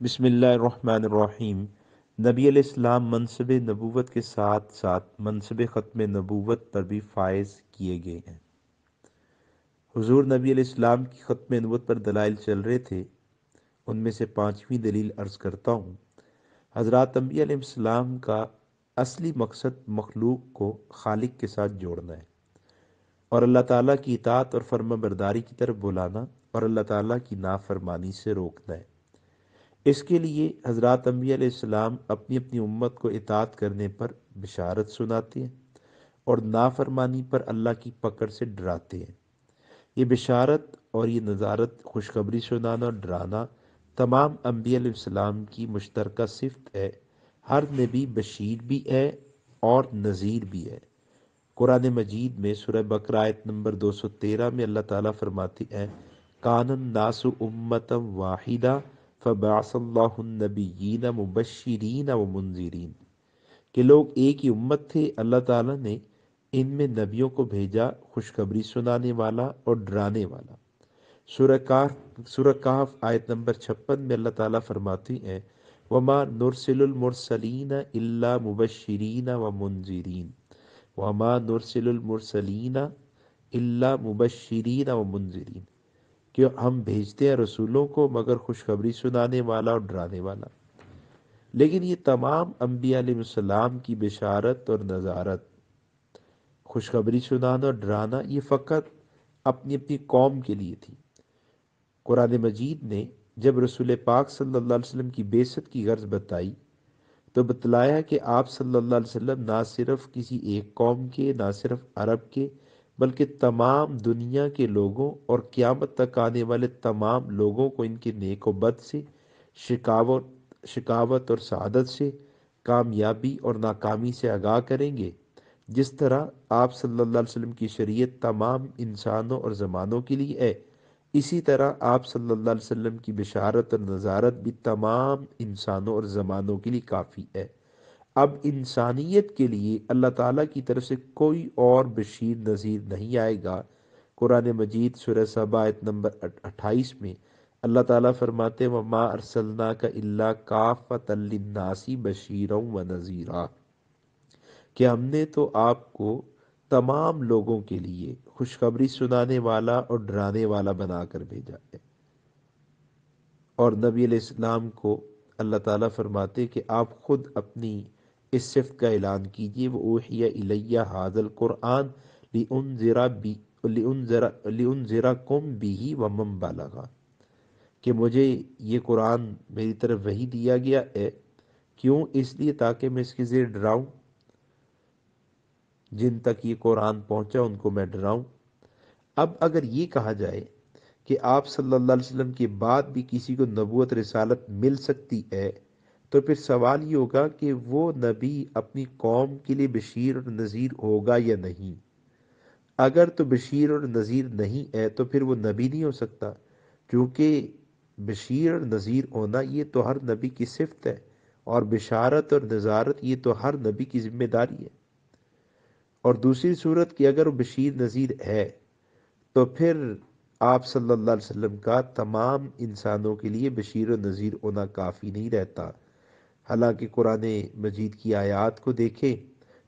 بسم اللہ الرحمن الرحیم۔ نبی علیہ السلام منصب نبوت کے ساتھ ساتھ منصب ختم نبوت پر بھی فائز کیے گئے ہیں۔ حضور نبی علیہ السلام کی ختم نبوت پر دلائل چل رہے تھے، ان میں سے پانچویں دلیل عرض کرتا ہوں۔ حضرات انبیاء علیہ السلام کا اصلی مقصد مخلوق کو خالق کے ساتھ جوڑنا ہے اور اللہ تعالیٰ کی اطاعت اور فرما برداری کی طرف بلانا اور اللہ تعالیٰ کی نافرمانی سے روکنا ہے۔ اس کے لیے حضرات انبیاء علیہ السلام اپنی اپنی امت کو اطاعت کرنے پر بشارت سناتے ہیں اور نافرمانی پر اللہ کی پکڑ سے ڈراتے ہیں۔ یہ بشارت اور یہ نذارت، خوشخبری سنانا اور ڈرانا تمام انبیاء علیہ السلام کی مشترکہ صفت ہے۔ ہر نبی بشیر بھی ہے اور نذیر بھی ہے۔ قرآن مجید میں سورہ بقرہ آیت نمبر 213 میں اللہ تعالیٰ فرماتے ہیں، کان الناس امۃ واحدہ فبعث اللہ النبیین مبشرین و منذرین، کہ لوگ ایک ہی امت تھے، اللہ تعالیٰ نے ان میں نبیوں کو بھیجا، خوشخبری سنانے والا اور ڈرانے والا۔ سورہ کہف آیت نمبر 56 میں اللہ تعالیٰ فرماتے ہیں، وما نرسل المرسلین الا مبشرین و منذرین، وما نرسل المرسلین الا مبشرین و منذرین، کہ ہم بھیجتے ہیں رسولوں کو مگر خوشخبری سنانے والا اور ڈرانے والا۔ لیکن یہ تمام انبیاء علیہ السلام کی بشارت اور نذارت، خوشخبری سنانا اور ڈرانا، یہ فقط اپنی اپنی قوم کے لیے تھی۔ قرآن مجید نے جب رسول پاک صلی اللہ علیہ وسلم کی بعثت کی غرض بتائی تو بتلایا کہ آپ صلی اللہ علیہ وسلم نہ صرف کسی ایک قوم کے، نہ صرف عرب کے، بلکہ تمام دنیا کے لوگوں اور قیامت تک آنے والے تمام لوگوں کو ان کے نیک و بد سے، شکاوت اور سعادت سے، کامیابی اور ناکامی سے آگاہ کریں گے۔ جس طرح آپ صلی اللہ علیہ وسلم کی شریعت تمام انسانوں اور زمانوں کے لیے ہے، اسی طرح آپ صلی اللہ علیہ وسلم کی بشارت اور نذارت بھی تمام انسانوں اور زمانوں کے لیے کافی ہے۔ اب انسانیت کے لیے اللہ تعالیٰ کی طرف سے کوئی اور بشیر نذیر نہیں آئے گا۔ قرآن مجید سورہ سبا آیت نمبر 28 میں اللہ تعالیٰ فرماتے ہیں، وَمَا أَرْسَلْنَاكَ إِلَّا كَافَّةً لِلنَّاسِ بَشِيرًا وَنَذِيرًا، کہ ہم نے تو آپ کو تمام لوگوں کے لیے خوشخبری سنانے والا اور ڈرانے والا بنا کر بھیجا ہے۔ اور نبی علیہ السلام کو اللہ تعالیٰ فرماتے کہ آپ خود اپنی اس صفت کا اعلان کیجیے، وَأُوحِيَ إِلَيَّ هَذَا الْقُرْآنُ لِأُنذِرَكُم بِهِ وَمَن بَلَغَ، کہ مجھے یہ قرآن میری طرف وحی دیا گیا ہے، کیوں؟ اس لیے تاکہ میں اس کے ذریعے ڈراؤں، جن تک یہ قرآن پہنچا ان کو میں ڈراؤں۔ اب اگر یہ کہا جائے کہ آپ صلی اللہ علیہ وسلم کے بعد بھی کسی کو نبوت رسالت مل سکتی ہے، تو پھر سوال یہ ہوگا کہ وہ نبی اپنی قوم کے لیے بشیر اور نذیر ہوگا یا نہیں۔ اگر تو بشیر اور نذیر نہیں ہے تو پھر وہ نبی نہیں ہو سکتا، کیونکہ بشیر اور نذیر ہونا یہ تو ہر نبی کی صفت ہے، اور بشارت اور نذارت یہ تو ہر نبی کی ذمہ داری ہے۔ اور دوسری صورت کہ اگر وہ بشیر نذیر ہے تو پھر آپ صلی اللہ علیہ وسلم کا تمام انسانوں کے لیے بشیر و نذیر ہونا کافی نہیں رہتا۔ حالانکہ قرآن مجید کی آیات کو دیکھیں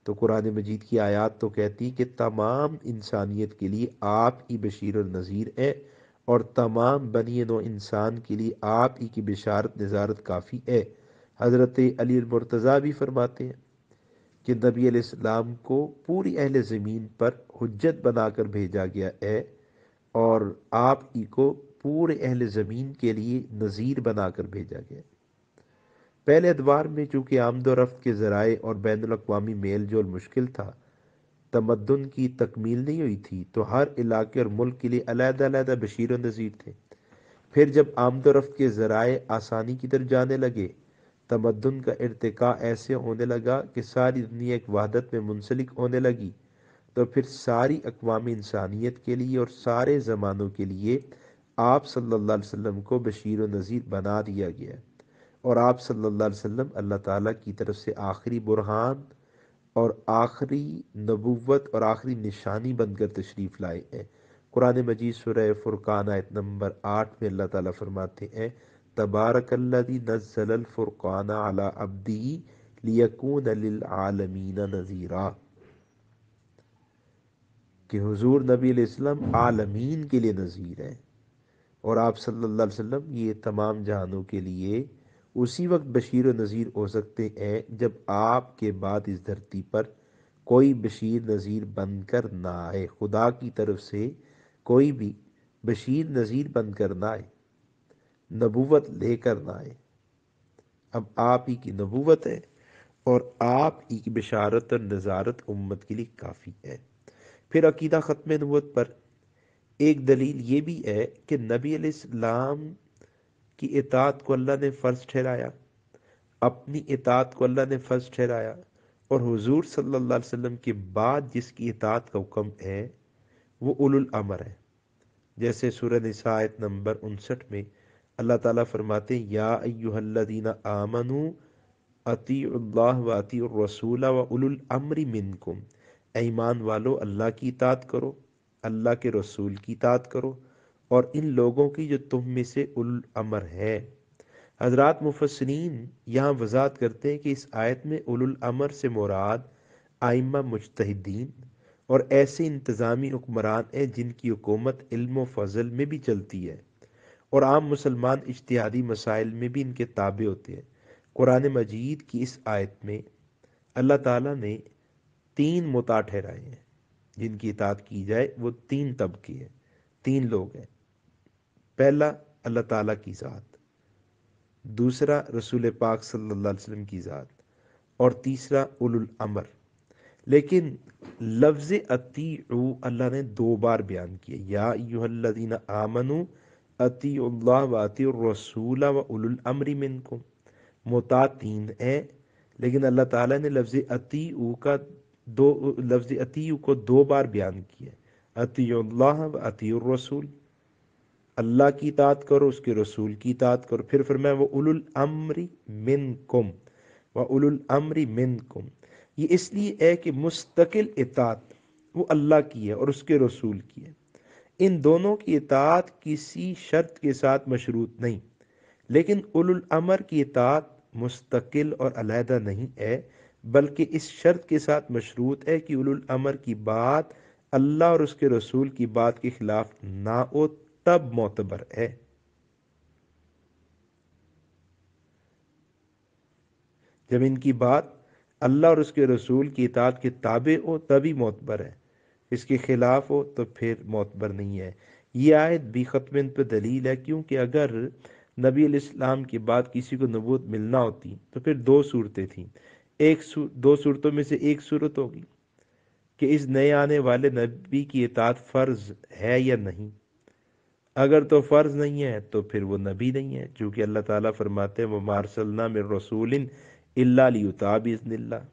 تو قرآن مجید کی آیات تو کہتی ہیں کہ تمام انسانیت کے لیے آپ ہی بشیر و نذیر ہے، اور تمام بنی نوع انسان کے لیے آپ ہی کی بشارت نذارت کافی ہے۔ حضرت علی المرتضیٰ بھی فرماتے ہیں کہ نبی علیہ السلام کو پوری اہل زمین پر حجت بنا کر بھیجا گیا ہے، اور آپ ہی کو پورے اہل زمین کے لیے نذیر بنا کر بھیجا گیا ہے۔ پہلے ادوار میں چونکہ آمد و رفت کے ذرائع اور بین الاقوامی میل جول مشکل تھا، تمدن کی تکمیل نہیں ہوئی تھی، تو ہر علاقے اور ملک کے لیے علیحدہ علیحدہ بشیر و نذیر تھے۔ پھر جب آمد و رفت کے ذرائع آسانی کی طرف جانے لگے، تمدن کا ارتقاء ایسے ہونے لگا کہ ساری دنیا ایک وحدت میں منسلک ہونے لگی، تو پھر ساری اقوام انسانیت کے لیے اور سارے زمانوں کے لیے آپ صلی اللہ علیہ وسلم کو بشیر و نذیر بنا دیا گیا، اور آپ صلی اللہ علیہ وسلم اللہ تعالیٰ کی طرف سے آخری برہان اور آخری نبوت اور آخری نشانی بن کر تشریف لائے ہیں۔ قرآن مجید سورہ فرقان آیت نمبر 8 میں اللہ تعالیٰ فرماتے ہیں، تبارک الذی نزل الفرقان علی عبدہ لیکون للعالمین نذیرا، کہ حضور نبی علیہ السلام عالمین کے لیے نذیر ہیں، اور آپ صلی اللہ علیہ وسلم یہ تمام جہانوں کے لیے اسی وقت بشیر و نذیر ہو سکتے ہیں جب آپ کے بعد اس دھرتی پر کوئی بشیر نذیر بن کر نہ آئے، خدا کی طرف سے کوئی بھی بشیر نذیر بن کر نہ آئے، نبوت لے کر نہ آئے۔ اب آپ ہی کی نبوت ہے اور آپ ہی کی بشارت اور نذارت امت کے لیے کافی ہے۔ پھر عقیدہ ختم نبوت پر ایک دلیل یہ بھی ہے کہ نبی علیہ السلام کی اطاعت کو اللہ نے فرض ٹھہرایا، اپنی اطاعت کو اللہ نے فرض ٹھہرایا، اور حضور صلی اللہ علیہ وسلم کے بعد جس کی اطاعت کا حکم ہے وہ اولو الامر ہے۔ جیسے سورہ نساء آیت نمبر 59 میں اللہ تعالیٰ فرماتے ہیں یا ایہا الذین آمنوا اطیعوا اللہ و اطیعوا الرسول و اولو الامر منکم، اے ایمان والو اللہ کی اطاعت کرو، اللہ کے رسول کی اطاعت کرو، اور ان لوگوں کی جو تم میں سے اولو الامر ہے۔ حضرات مفسرین یہاں وضاحت کرتے ہیں کہ اس آیت میں اولو الامر سے مراد ائمہ مجتہدین اور ایسے انتظامی حکمران ہیں جن کی حکومت علم و فضل میں بھی چلتی ہے، اور عام مسلمان اجتہادی مسائل میں بھی ان کے تابع ہوتے ہیں۔ قرآن مجید کی اس آیت میں اللہ تعالیٰ نے 3 مطاع ٹھہرائے ہیں جن کی اطاعت کی جائے، وہ 3 طبقے ہیں، 3 لوگ ہیں۔ پہلا اللہ تعالیٰ کی ذات، دوسرا رسول پاک صلی اللہ علیہ وسلم کی ذات، اور تیسرا اولو الامر۔ لیکن لفظ اطیعوا اللہ نے 2 بار بیان کیا، یا ایہا الذین آمنوا اطیعوا اللہ و اطیعوا الرسول و اولو الامر منکم۔ مطاع 3 ہے، لیکن اللہ تعالیٰ نے لفظ اطیعوا کو 2 بار بیان کیا، اطیعوا اللہ و اطیعوا الرسول، اللہ کی اطاعت کرو، اس کے رسول کی اطاعت کرو۔ پھر فرمایا وہ اولو الامر منکم، و اولو الامر منکم، یہ اس لیے ہے کہ مستقل اطاعت وہ اللہ کی ہے اور اس کے رسول کی ہے، ان دونوں کی اطاعت کسی شرط کے ساتھ مشروط نہیں، لیکن اولو الامر کی اطاعت مستقل اور علیحدہ نہیں ہے، بلکہ اس شرط کے ساتھ مشروط ہے کہ اولو الامر کی بات اللہ اور اس کے رسول کی بات کے خلاف نہ ہو، تب معتبر ہے۔ جب ان کی بات اللہ اور اس کے رسول کی اطاعت کے تابع ہو تبھی معتبر ہے، اس کے خلاف ہو تو پھر معتبر نہیں ہے۔ یہ آیت بھی ختم پہ دلیل ہے، کیونکہ اگر نبی علیہ السلام کے بعد کسی کو نبوت ملنا ہوتی تو پھر 2 صورتیں تھیں، 2 صورتوں میں سے ایک صورت ہوگی کہ اس نئے آنے والے نبی کی اطاعت فرض ہے یا نہیں، اگر تو فرض نہیں ہے تو پھر وہ نبی نہیں ہے، چونکہ اللہ تعالیٰ فرماتے ہیں وَمَا أَرْسَلْنَا مِن رَّسُولٍ إِلَّا لِيُطَاعَ بِإِذْنِ اللَّهِ،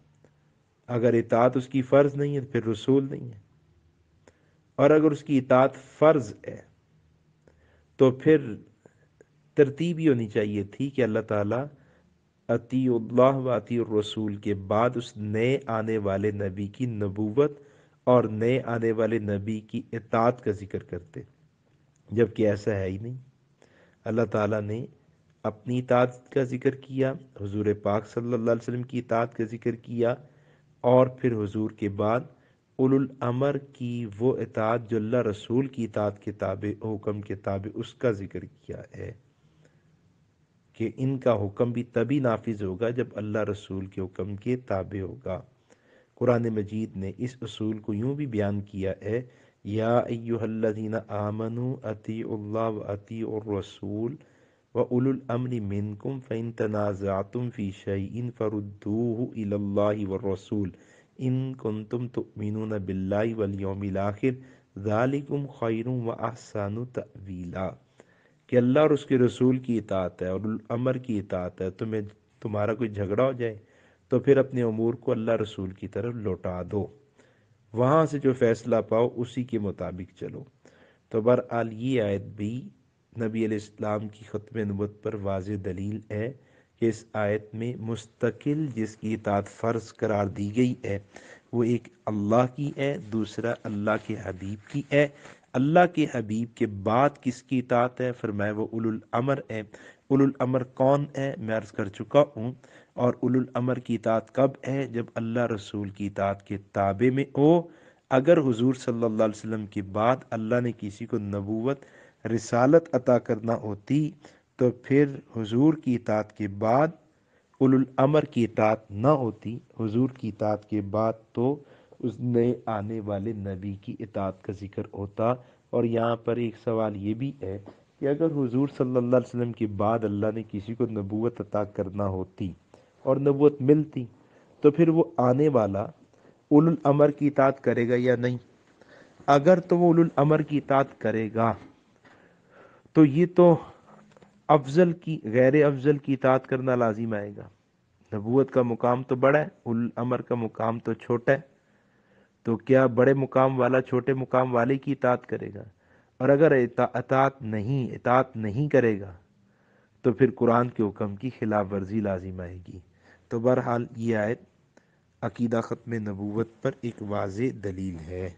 اگر اطاعت اس کی فرض نہیں ہے تو پھر رسول نہیں ہے، اور اگر اس کی اطاعت فرض ہے تو پھر ترتیب ہی ہونی چاہیے تھی کہ اللہ تعالیٰ اطیعوا اللہ و اطیعوا الرسول کے بعد اس نئے آنے والے نبی کی نبوت اور نئے آنے والے نبی کی اطاعت کا ذکر کرتے، جبکہ ایسا ہے ہی نہیں۔ اللہ تعالیٰ نے اپنی اطاعت کا ذکر کیا، حضور پاک صلی اللہ علیہ وسلم کی اطاعت کا ذکر کیا، اور پھر حضور کے بعد اولو الامر کی وہ اطاعت جو اللہ رسول کی اطاعت کے تابع، حکم کے تابع، اس کا ذکر کیا ہے کہ ان کا حکم بھی تبھی نافذ ہوگا جب اللہ رسول کے حکم کے تابع ہوگا۔ قرآن مجید نے اس اصول کو یوں بھی بیان کیا ہے یا ایہا الذین آمنوا اطیعوا اللہ و اطیعوا الرسول و اولو الامر منکم فإن تنازعتم فی شیء فردوہ الی اللہ والرسول ان کنتم تؤمنون باللہ والیوم الآخر ذالکم خیر واحسن تأویلا، کہ اللہ اور اس کے رسول کی اطاعت ہے اور الامر کی اطاعت ہے، تمہارا کوئی جھگڑا ہو جائے تو پھر اپنے امور کو اللہ رسول کی طرف لوٹا دو، وہاں سے جو فیصلہ پاؤ اسی کے مطابق چلو۔ تو بہرحال یہ آیت بھی نبی علیہ السلام کی ختم نبوت پر واضح دلیل ہے کہ اس آیت میں مستقل جس کی اطاعت فرض قرار دی گئی ہے وہ ایک اللہ کی ہے، دوسرا اللہ کے حبیب کی ہے۔ اللہ کے حبیب کے بعد کس کی اطاعت ہے؟ فرمایا وہ اولو الامر ہے، اولو الامر کون ہے میں عرض کر چکا ہوں، اور اولو الامر کی اطاعت کب ہے؟ جب اللہ رسول کی اطاعت کے تابع میں ہو۔ اگر حضور صلی اللہ علیہ وسلم کے بعد اللہ نے کسی کو نبوت رسالت عطا کرنا ہوتی تو پھر حضور کی اطاعت کے بعد اولو الامر کی اطاعت نہ ہوتی، حضور کی اطاعت کے بعد تو اس نئے آنے والے نبی کی اطاعت کا ذکر ہوتا۔ اور یہاں پر ایک سوال یہ بھی ہے کہ اگر حضور صلی اللہ علیہ وسلم کے بعد اللہ نے کسی کو نبوت عطا کرنا ہوتی اور نبوت ملتی تو پھر وہ آنے والا اولو الامر کی اطاعت کرے گا یا نہیں؟ اگر تو وہ اولو الامر کی اطاعت کرے گا تو یہ تو افضل کی غیر افضل کی اطاعت کرنا لازم آئے گا۔ نبوت کا مقام تو بڑا ہے، اولو الامر کا مقام تو چھوٹا ہے، تو کیا بڑے مقام والا چھوٹے مقام والے کی اطاعت کرے گا؟ اور اگر اطاعت نہیں کرے گا تو پھر قرآن کے حکم کی خلاف ورزی لازم آئے گی۔ تو بہرحال یہ آیت عقیدہ ختم نبوت پر ایک واضح دلیل ہے۔